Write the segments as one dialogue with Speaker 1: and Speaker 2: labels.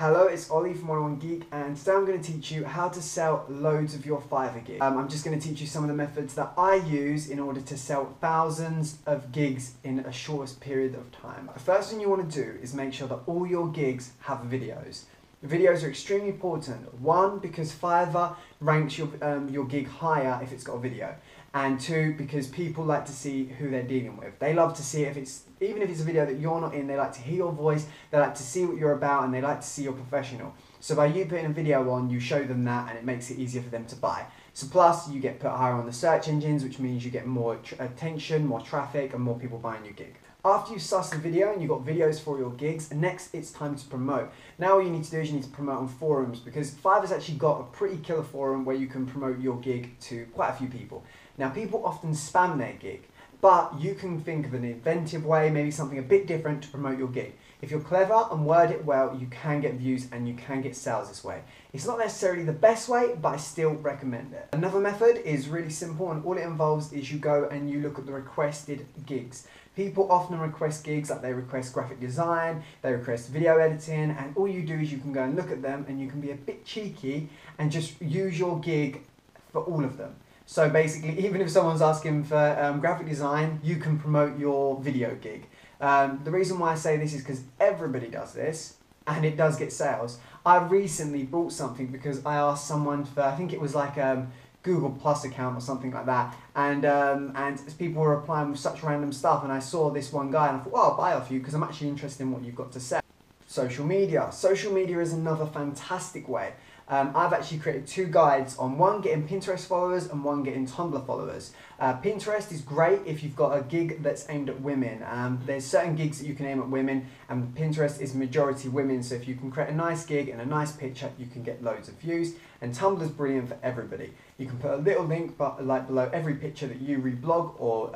Speaker 1: Hello, it's Ollie from 101 Geek, and today I'm going to teach you how to sell loads of your Fiverr gigs. I'm just going to teach you some of the methods that I use in order to sell thousands of gigs in a shortest period of time. The first thing you want to do is make sure that all your gigs have videos. Videos are extremely important. One, because Fiverr ranks your gig higher if it's got a video. And two, because people like to see who they're dealing with. They love to see it, even if it's a video that you're not in, they like to hear your voice, they like to see what you're about, and they like to see you're professional. So by you putting a video on, you show them that, and it makes it easier for them to buy. So plus, you get put higher on the search engines, which means you get more attention, more traffic, and more people buying your gig. After you've sussed the video and you've got videos for your gigs, next it's time to promote. Now all you need to do is you need to promote on forums, because Fiverr's actually got a pretty killer forum where you can promote your gig to quite a few people. Now people often spam their gig, but you can think of an inventive way, maybe something a bit different to promote your gig. If you're clever and word it well, you can get views and you can get sales this way. It's not necessarily the best way, but I still recommend it. Another method is really simple, and all it involves is you go and you look at the requested gigs. People often request gigs, like they request graphic design, they request video editing, and all you do is you can go and look at them and you can be a bit cheeky and just use your gig for all of them. So basically, even if someone's asking for graphic design, you can promote your video gig. The reason why I say this is because everybody does this, and it does get sales. I recently bought something because I asked someone for, I think it was like Google Plus account or something like that, and people were replying with such random stuff, and I saw this one guy and I thought, well, I'll buy off you because I'm actually interested in what you've got to say. Social media. Social media is another fantastic way. I've actually created two guides on one getting Pinterest followers and one getting Tumblr followers. Pinterest is great if you've got a gig that's aimed at women. There's certain gigs that you can aim at women, and Pinterest is majority women, so if you can create a nice gig and a nice picture, you can get loads of views. And Tumblr's brilliant for everybody. You can put a little link below every picture that you reblog or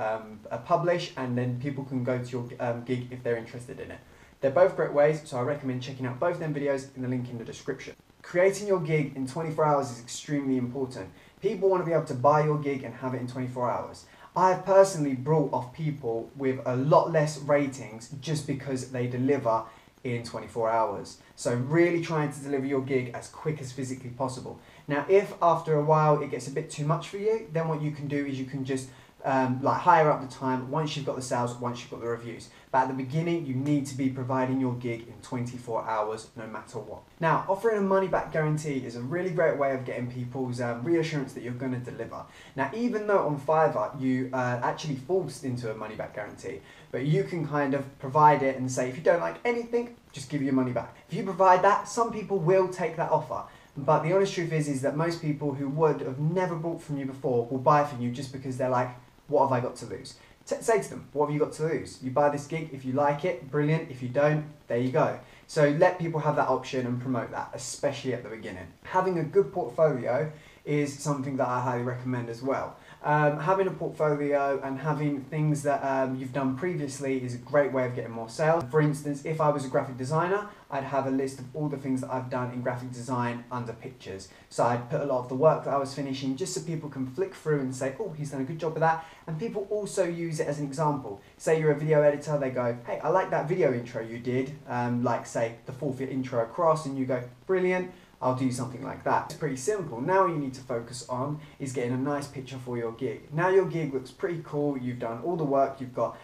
Speaker 1: publish, and then people can go to your gig if they're interested in it. They're both great ways, so I recommend checking out both of them videos in the link in the description. Creating your gig in 24 hours is extremely important. People want to be able to buy your gig and have it in 24 hours. I have personally brought off people with a lot less ratings just because they deliver in 24 hours. So really trying to deliver your gig as quick as physically possible. Now, if after a while it gets a bit too much for you, then what you can do is you can just higher up the time once you've got the sales, once you've got the reviews. But at the beginning, you need to be providing your gig in 24 hours, no matter what. Now, offering a money-back guarantee is a really great way of getting people's reassurance that you're going to deliver. Now, even though on Fiverr, you actually forced into a money-back guarantee, but you can kind of provide it and say, if you don't like anything, just give your money back. If you provide that, some people will take that offer. But the honest truth is that most people who would have never bought from you before will buy from you just because they're like, what have I got to lose? Say to them, what have you got to lose? You buy this gig, if you like it, brilliant. If you don't, there you go. So let people have that option and promote that, especially at the beginning. Having a good portfolio is something that I highly recommend as well. Having a portfolio and having things that you've done previously is a great way of getting more sales. For instance, if I was a graphic designer, I'd have a list of all the things that I've done in graphic design under pictures. So I'd put a lot of the work that I was finishing just so people can flick through and say, oh, he's done a good job of that. And people also use it as an example. Say you're a video editor, they go, hey, I like that video intro you did, like say the 4th intro across, and you go, brilliant. I'll do something like that. It's pretty simple. Now all you need to focus on is getting a nice picture for your gig. Now your gig looks pretty cool, you've done all the work, you've got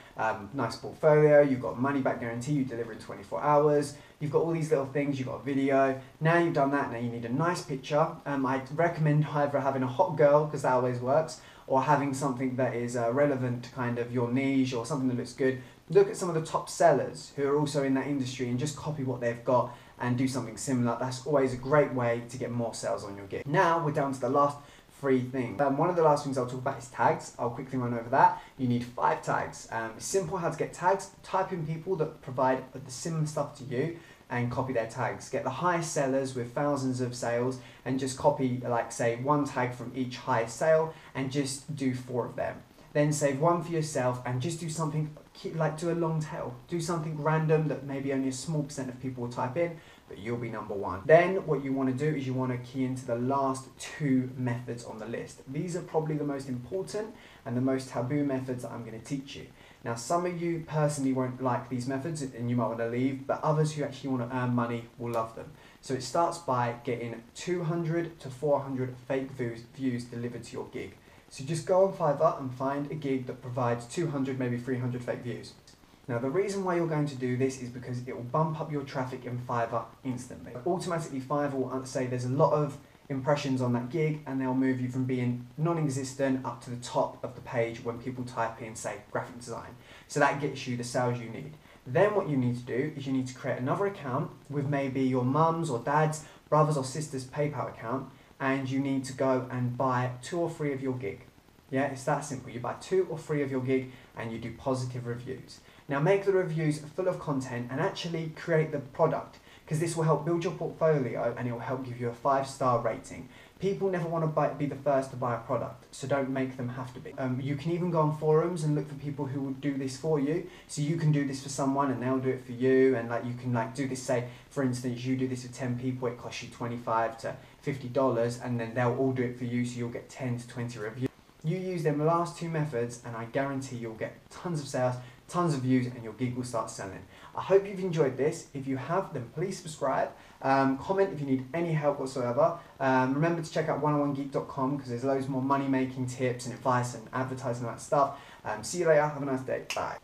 Speaker 1: nice portfolio, you've got money back guarantee, you deliver in 24 hours, you've got all these little things, you've got a video. Now you've done that, now you need a nice picture. I'd recommend either having a hot girl, because that always works, or having something that is relevant to kind of your niche or something that looks good. Look at some of the top sellers who are also in that industry and just copy what they've got and do something similar. That's always a great way to get more sales on your gig. Now we're down to the last 3 things. One of the last things I'll talk about is tags. I'll quickly run over that. You need 5 tags. It's simple how to get tags. Type in people that provide the similar stuff to you and copy their tags. Get the highest sellers with thousands of sales and just copy, like say, 1 tag from each highest sale and just do 4 of them. Then save 1 for yourself and just do something, like do a long tail. Do something random that maybe only a small % of people will type in, but you'll be #1. Then what you want to do is you want to key into the last 2 methods on the list. These are probably the most important and the most taboo methods that I'm going to teach you. Now, some of you personally won't like these methods and you might want to leave, but others who actually want to earn money will love them. So it starts by getting 200 to 400 fake views delivered to your gig. So just go on Fiverr and find a gig that provides 200, maybe 300 fake views. Now, the reason why you're going to do this is because it will bump up your traffic in Fiverr instantly. Automatically, Fiverr will say there's a lot of impressions on that gig, and they'll move you from being non-existent up to the top of the page when people type in, say, graphic design. So that gets you the sales you need. Then what you need to do is you need to create another account with maybe your mum's or dad's, brother's or sister's PayPal account, and you need to go and buy 2 or 3 of your gig. Yeah, it's that simple. You buy 2 or 3 of your gig and you do positive reviews. Now make the reviews full of content and actually create the product, because this will help build your portfolio and it will help give you a 5-star rating. People never want to be the first to buy a product, so don't make them have to be. You can even go on forums and look for people who will do this for you. So you can do this for someone and they'll do it for you, and like you can like do this, say for instance you do this with 10 people, it costs you $25 to $50, and then they'll all do it for you, so you'll get 10 to 20 reviews. You use them last 2 methods and I guarantee you'll get tons of sales, tons of views, and your gig will start selling. I hope you've enjoyed this. If you have, then please subscribe. Comment if you need any help whatsoever. Remember to check out 101geek.com because there's loads more money making tips and advice and advertising and that stuff. See you later. Have a nice day. Bye.